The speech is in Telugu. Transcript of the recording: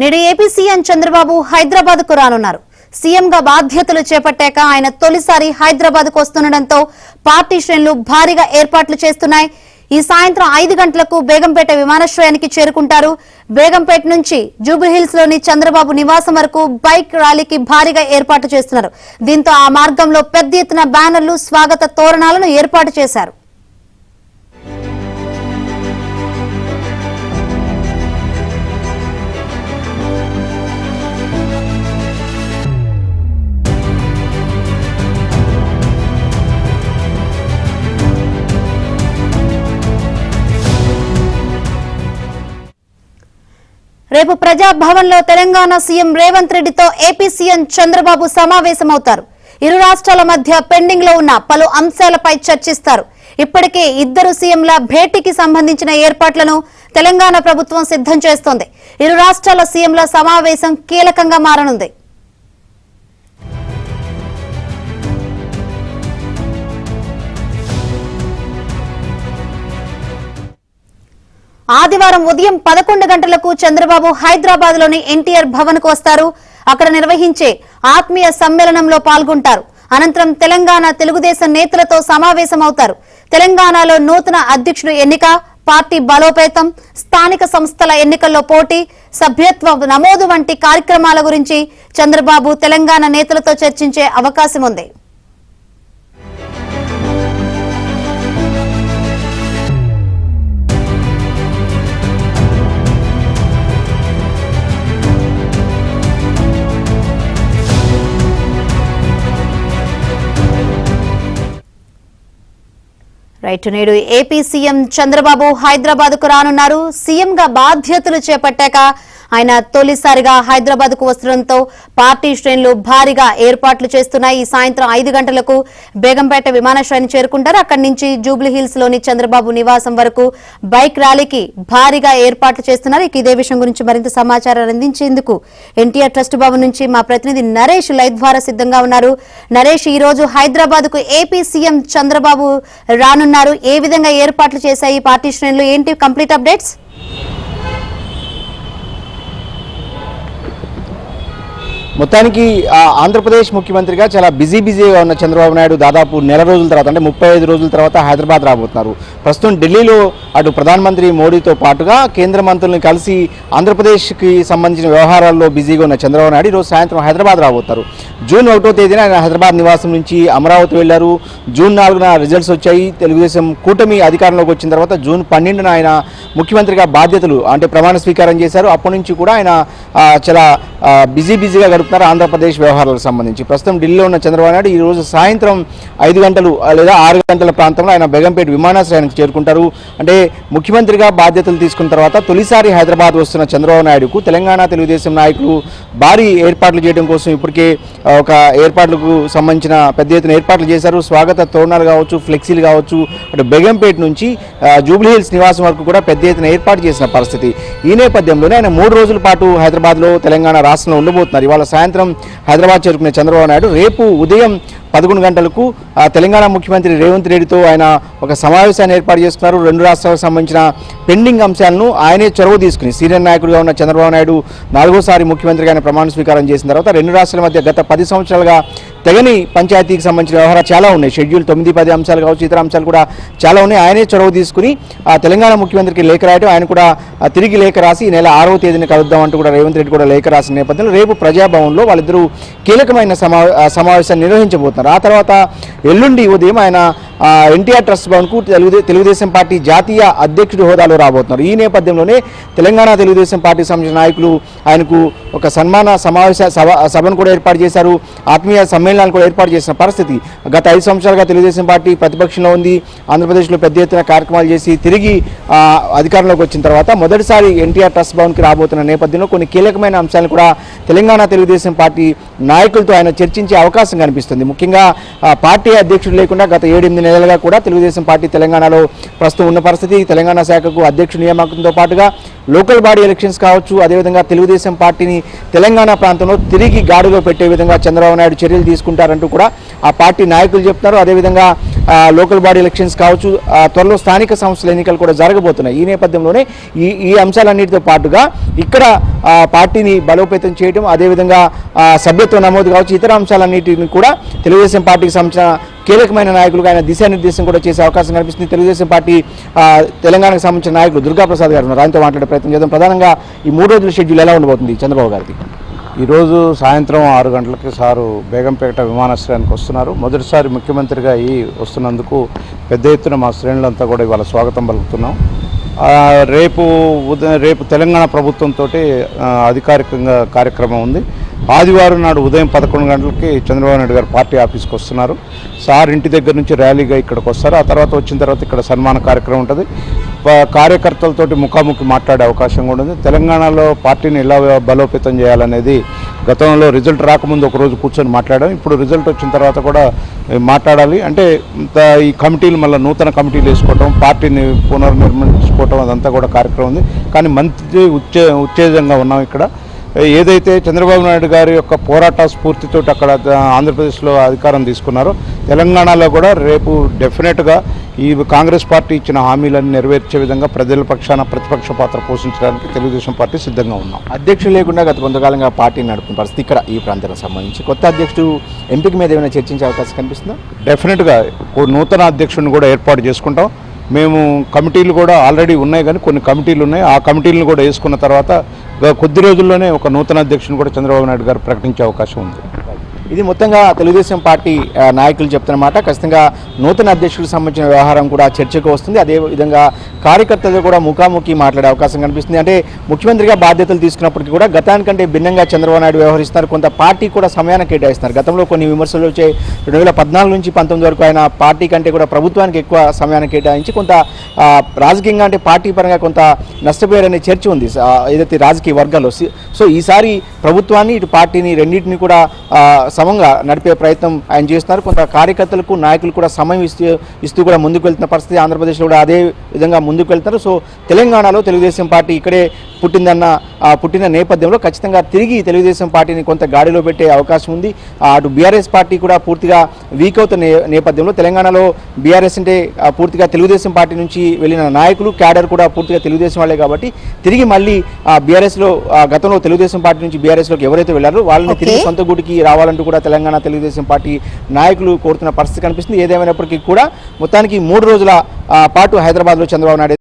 నేడు ఏపీ సీఎం చంద్రబాబు హైదరాబాద్ కు రానున్నారు. సీఎంగా బాధ్యతలు చేపట్టాక ఆయన తొలిసారి హైదరాబాద్ కు వస్తుండటంతో పార్టీ శ్రేణులు భారీగా ఏర్పాట్లు చేస్తున్నాయి. ఈ సాయంత్రం 5 గంటలకు బేగంపేట విమానాశ్రయానికి చేరుకుంటారు. బేగంపేట నుంచి జూబ్లీహిల్స్ లోని చంద్రబాబు నివాసం వరకు బైక్ ర్యాలీకి భారీగా ఏర్పాట్లు చేస్తున్నారు. దీంతో ఆ మార్గంలో పెద్ద ఎత్తున బ్యానర్లు, స్వాగత తోరణాలను ఏర్పాటు చేశారు. రేపు ప్రజాభవన్ లో తెలంగాణ సీఎం రేవంత్ రెడ్డితో ఏపీ సీఎం చంద్రబాబు సమావేశమవుతారు. ఇరు రాష్ట్రాల మధ్య పెండింగ్ లో ఉన్న పలు అంశాలపై చర్చిస్తారు. ఇప్పటికే ఇద్దరు సీఎంల భేటీకి సంబంధించిన ఏర్పాట్లను తెలంగాణ ప్రభుత్వం సిద్ధం చేస్తోంది. ఇరు రాష్ట్రాల సీఎంల సమావేశం కీలకంగా మారనుంది. ఆదివారం ఉదయం 11 గంటలకు చంద్రబాబు హైదరాబాద్ లోని ఎన్టీఆర్ భవన్ కు వస్తారు. అక్కడ నిర్వహించే ఆత్మీయ సమ్మేళనంలో పాల్గొంటారు. అనంతరం తెలంగాణ తెలుగుదేశం నేతలతో సమావేశమవుతారు. తెలంగాణలో నూతన అధ్యక్షుడు ఎన్నిక, పార్టీ బలోపేతం, స్థానిక సంస్థల ఎన్నికల్లో పోటీ, సభ్యత్వ నమోదు వంటి కార్యక్రమాల గురించి చంద్రబాబు తెలంగాణ నేతలతో చర్చించే అవకాశం ఉంది. నేడు ఏపీ సీఎం చంద్రబాబు హైదరాబాద్ కు రానున్నారు. సీఎంగా బాధ్యతలు చేపట్టాక ఆయన తొలిసారిగా హైదరాబాద్ కు వస్తుండటంతో పార్టీ శ్రేణులు భారీగా ఏర్పాట్లు చేస్తున్నాయి. ఈ సాయంత్రం 5 గంటలకు బేగంపేట విమానాశ్రయాన్ని చేరుకుంటారు. అక్కడి నుంచి జూబ్లీహిల్స్ లోని చంద్రబాబు నివాసం వరకు బైక్ ర్యాలీకి భారీగా ఏర్పాట్లు చేస్తున్నారు. ఇదే విషయం గురించి మరింత సమాచారం అందించేందుకు ఎన్టీఆర్ ట్రస్ట్ భవన్ నుంచి మా ప్రతినిధి నరేష్ లైవ్ ద్వారా సిద్ధంగా ఉన్నారు. నరేష్, ఈ రోజు హైదరాబాద్ కు ఏపీ సీఎం చంద్రబాబు రానున్నారు. ఏ విధంగా ఏర్పాట్లు చేశాయి పార్టీ శ్రేణులు, ఏంటి కంప్లీట్ అప్డేట్స్? మొత్తానికి ఆంధ్రప్రదేశ్ ముఖ్యమంత్రిగా చాలా బిజీగా ఉన్న చంద్రబాబు నాయుడు దాదాపు నెల రోజుల తర్వాత, అంటే 35 రోజుల తర్వాత హైదరాబాద్ రాబోతున్నారు. ప్రస్తుతం ఢిల్లీలో అటు ప్రధానమంత్రి మోడీతో పాటుగా కేంద్ర మంత్రులను కలిసి ఆంధ్రప్రదేశ్కి సంబంధించిన వ్యవహారాల్లో బిజీగా ఉన్న చంద్రబాబు నాయుడు ఈరోజు సాయంత్రం హైదరాబాద్ రాబోతారు. జూన్ 1వ తేదీన ఆయన హైదరాబాద్ నివాసం నుంచి అమరావతి వెళ్లారు. జూన్ 4న రిజల్ట్స్ వచ్చాయి. తెలుగుదేశం కూటమి అధికారంలోకి వచ్చిన తర్వాత జూన్ 12న ఆయన ముఖ్యమంత్రిగా బాధ్యతలు, అంటే ప్రమాణ స్వీకారం చేశారు. అప్పటి నుంచి కూడా ఆయన చాలా బిజీగా గడుపుతున్నారు ఆంధ్రప్రదేశ్ వ్యవహారాలకు సంబంధించి. ప్రస్తుతం ఢిల్లీలో ఉన్న చంద్రబాబు నాయుడు ఈ రోజు సాయంత్రం 5 గంటలు లేదా 6 గంటల ప్రాంతంలో ఆయన బేగంపేట విమానాశ్రయానికి చేరుకుంటారు. అంటే ముఖ్యమంత్రిగా బాధ్యతలు తీసుకున్న తర్వాత తొలిసారి హైదరాబాద్ వస్తున్న చంద్రబాబు నాయుడుకు తెలంగాణ తెలుగుదేశం నాయకులు భారీ ఏర్పాట్లు చేయడం కోసం ఇప్పటికే ఒక ఏర్పాట్లకు సంబంధించిన పెద్ద ఎత్తున ఏర్పాట్లు చేశారు. స్వాగత తోరణాలు కావచ్చు, ఫ్లెక్సీలు కావచ్చు, అటు బేగంపేట నుంచి జూబ్లీహిల్స్ నివాసం వరకు కూడా పెద్ద ఎత్తున ఏర్పాటు చేసిన పరిస్థితి. ఈ నేపథ్యంలోనే ఆయన 3 రోజుల పాటు హైదరాబాద్లో తెలంగాణ రాష్ట్రంలో ఉండబోతున్నారు. ఇవాళ సాయంత్రం హైదరాబాద్ చేరుకునే చంద్రబాబు నాయుడు రేపు ఉదయం 11 గంటలకు తెలంగాణ ముఖ్యమంత్రి రేవంత్ రెడ్డితో ఆయన ఒక సమావేశాన్ని ఏర్పాటు చేస్తున్నారు. 2 రాష్ట్రాలకు సంబంధించిన పెండింగ్ అంశాలను ఆయనే చొరవ తీసుకుని, సీనియర్ నాయకుడిగా ఉన్న చంద్రబాబు నాయుడు 4వసారి ముఖ్యమంత్రిగా ఆయన ప్రమాణ స్వీకారం చేసిన తర్వాత 2 రాష్ట్రాల మధ్య గత 10 సంవత్సరాలుగా తెగని పంచాయతీకి సంబంధించిన వ్యవహారాలు చాలా ఉన్నాయి. షెడ్యూల్ 9-10 అంశాలు కావచ్చు, ఇతర అంశాలు కూడా చాలా ఉన్నాయి. ఆయనే చొరవ తీసుకుని తెలంగాణ ముఖ్యమంత్రికి లేఖ రాయడం, ఆయన కూడా తిరిగి లేఖ రాసి ఈ నెల 6వ తేదీన కలుద్దామంటూ కూడా రేవంత్ రెడ్డి కూడా లేఖ రాసిన నేపథ్యంలో రేపు ప్రజాభవన్లో వాళ్ళిద్దరూ కీలకమైన సమావేశాన్ని నిర్వహించబోతున్నారు. ఆ తర్వాత ఎల్లుండి ఉదయం ఆయన ఎన్టీఆర్ ట్రస్ట్ భవన్కు తెలుగుదేశం పార్టీ జాతీయ అధ్యక్షుడి హోదాలో రాబోతున్నారు. ఈ నేపథ్యంలోనే తెలంగాణ తెలుగుదేశం పార్టీకి సంబంధించిన నాయకులు ఆయనకు ఒక సన్మాన సభను కూడా ఏర్పాటు చేశారు. ఆత్మీయ సమ్మేళనాలు కూడా ఏర్పాటు చేసిన పరిస్థితి. గత 5 సంవత్సరాలుగా తెలుగుదేశం పార్టీ ప్రతిపక్షంలో ఉంది. ఆంధ్రప్రదేశ్లో పెద్ద ఎత్తున కార్యక్రమాలు చేసి తిరిగి అధికారంలోకి వచ్చిన తర్వాత మొదటిసారి ఎన్టీఆర్ ట్రస్ట్ భవన్కి రాబోతున్న నేపథ్యంలో కొన్ని కీలకమైన అంశాలను కూడా తెలంగాణ తెలుగుదేశం పార్టీ నాయకులతో ఆయన చర్చించే అవకాశం కనిపిస్తుంది. ముఖ్యంగా పార్టీ అధ్యక్షుడు లేకుండా గత 7-8 నెలలుగా కూడా తెలుగుదేశం పార్టీ తెలంగాణలో ప్రస్తుతం ఉన్న పరిస్థితి. తెలంగాణ శాఖకు అధ్యక్షుడి నియామకంతో పాటుగా లోకల్ బాడీ ఎలక్షన్స్ కావచ్చు, అదేవిధంగా తెలుగుదేశం పార్టీని తెలంగాణ ప్రాంతంలో తిరిగి గాడిలో పెట్టే విధంగా చంద్రబాబు నాయుడు చర్యలు తీసుకుంటారంటూ కూడా ఆ పార్టీ నాయకులు చెప్తున్నారు. అదేవిధంగా లోకల్ బాడీ ఎలక్షన్స్ కావచ్చు, త్వరలో స్థానిక సంస్థల ఎన్నికలు కూడా జరగబోతున్నాయి. ఈ నేపథ్యంలోనే ఈ అంశాలన్నిటితో పాటుగా ఇక్కడ పార్టీని బలోపేతం చేయడం, అదేవిధంగా సభ్యత్వ నమోదు కావచ్చు, ఇతర అంశాలన్నిటిని కూడా తెలుగుదేశం పార్టీకి సంబంధించిన కీలకమైన నాయకులుగా ఆయన దిశానిర్దేశం కూడా చేసే అవకాశం కనిపిస్తుంది. తెలుగుదేశం పార్టీ తెలంగాణకు సంబంధించిన నాయకులు దుర్గాప్రసాద్ గారు ఉన్నారు, ఆయనతో మాట్లాడే ప్రయత్నం చేద్దాం. ప్రధానంగా ఈ 3 రోజుల షెడ్యూల్ ఎలా ఉండబోతుంది చంద్రబాబు గారికి? ఈరోజు సాయంత్రం 6 గంటలకి సారు బేగంపేట విమానాశ్రయానికి వస్తున్నారు. మొదటిసారి ముఖ్యమంత్రిగా వస్తున్నందుకు పెద్ద ఎత్తున మా శ్రేణులంతా కూడా ఇవాళ స్వాగతం పలుకుతున్నాం. రేపు తెలంగాణ ప్రభుత్వంతో అధికారికంగా కార్యక్రమం ఉంది. ఆదివారం నాడు ఉదయం 11 గంటలకి చంద్రబాబు నాయుడు గారు పార్టీ ఆఫీస్కి వస్తున్నారు. సార్ ఇంటి దగ్గర నుంచి ర్యాలీగా ఇక్కడికి వస్తారు. ఆ తర్వాత వచ్చిన తర్వాత ఇక్కడ సన్మాన కార్యక్రమం ఉంటుంది. కార్యకర్తలతోటి ముఖాముఖి మాట్లాడే అవకాశం కూడా ఉంది. తెలంగాణలో పార్టీని ఎలా బలోపేతం చేయాలనేది గతంలో రిజల్ట్ రాకముందు ఒకరోజు కూర్చొని మాట్లాడాం. ఇప్పుడు రిజల్ట్ వచ్చిన తర్వాత కూడా మాట్లాడాలి. అంటే ఈ కమిటీలు మళ్ళీ నూతన కమిటీలు వేసుకోవటం, పార్టీని పునర్నిర్మించుకోవటం, అదంతా కూడా కార్యక్రమం ఉంది. కానీ మంచి ఉత్తేజంగా ఉన్నాం ఇక్కడ. ఏదైతే చంద్రబాబు నాయుడు గారి యొక్క పోరాట స్ఫూర్తితో అక్కడ ఆంధ్రప్రదేశ్లో అధికారం తీసుకున్నారో, తెలంగాణలో కూడా రేపు డెఫినెట్గా ఈ కాంగ్రెస్ పార్టీ ఇచ్చిన హామీలను నెరవేర్చే విధంగా ప్రజల పక్షాన ప్రతిపక్ష పాత్ర పోషించడానికి తెలుగుదేశం పార్టీ సిద్ధంగా ఉన్నాం. అధ్యక్షులు లేకుండా గత కొంతకాలంగా పార్టీని నడుపుతున్న పరిస్థితి ఇక్కడ ఈ ప్రాంతానికి సంబంధించి కొత్త అధ్యక్షుడు ఎంపిక మీద ఏమైనా చర్చించే అవకాశం కనిపిస్తుందా? డెఫినెట్గా నూతన అధ్యక్షుడిని కూడా ఏర్పాటు చేసుకుంటాం. మేము కమిటీలు కూడా ఆల్రెడీ ఉన్నాయి, కానీ కొన్ని కమిటీలు ఉన్నాయి. ఆ కమిటీలను కూడా వేసుకున్న తర్వాత కొద్ది రోజుల్లోనే ఒక నూతన అధ్యక్షుని కూడా చంద్రబాబు నాయుడు గారు ప్రకటించే అవకాశం ఉంది. ఇది మొత్తంగా తెలుగుదేశం పార్టీ నాయకులు చెప్తున్నమాట. ఖచ్చితంగా నూతన అధ్యక్షుడికి సంబంధించిన వ్యవహారం కూడా చర్చకు వస్తుంది. అదేవిధంగా కార్యకర్తలు కూడా ముఖాముఖి మాట్లాడే అవకాశం కనిపిస్తుంది. అంటే ముఖ్యమంత్రిగా బాధ్యతలు తీసుకున్నప్పటికీ కూడా గతానికంటే భిన్నంగా చంద్రబాబు నాయుడు వ్యవహరిస్తున్నారు. కొంత పార్టీ కూడా సమయాన్ని కేటాయిస్తున్నారు. గతంలో కొన్ని విమర్శలు వచ్చే 2014 నుంచి 19 వరకు ఆయన పార్టీ కంటే కూడా ప్రభుత్వానికి ఎక్కువ సమయాన్ని కేటాయించి కొంత రాజకీయంగా అంటే పార్టీ పరంగా కొంత నష్టపోయారనే చర్చ ఉంది ఏదైతే రాజకీయ వర్గాల్లో. సో ఈసారి ప్రభుత్వాన్ని ఇటు పార్టీని రెండింటిని కూడా సమంగా నడిపే ప్రయత్నం ఆయన చేస్తున్నారు. కొంత కార్యకర్తలకు నాయకులు కూడా సమయం ఇస్తూ కూడా ముందుకు వెళ్తున్న పరిస్థితి. ఆంధ్రప్రదేశ్లో కూడా అదే విధంగా ముందుకు వెళ్తున్నారు. సో తెలంగాణలో తెలుగుదేశం పార్టీ ఇక్కడే పుట్టిన నేపథ్యంలో ఖచ్చితంగా తిరిగి తెలుగుదేశం పార్టీని కొంత గాడిలో పెట్టే అవకాశం ఉంది. అటు బీఆర్ఎస్ పార్టీ కూడా పూర్తిగా వీక్ అవుతున్న నేపథ్యంలో తెలంగాణలో బీఆర్ఎస్ అంటే పూర్తిగా తెలుగుదేశం పార్టీ నుంచి వెళ్ళిన నాయకులు క్యాడర్ కూడా పూర్తిగా తెలుగుదేశం వాళ్ళే కాబట్టి తిరిగి మళ్ళీ బీఆర్ఎస్లో గతంలో తెలుగుదేశం పార్టీ నుంచి బీఆర్ఎస్లోకి ఎవరైతే వెళ్ళారో వాళ్ళని తిరిగి సొంత గుడికి రావాలంటూ కూడా తెలంగాణ తెలుగుదేశం పార్టీ నాయకులు కోరుతున్న పరిస్థితి కనిపిస్తుంది. ఏదేమైనప్పటికీ కూడా మొత్తానికి 3 రోజుల పాటు హైదరాబాద్లో చంద్రబాబు నాయుడు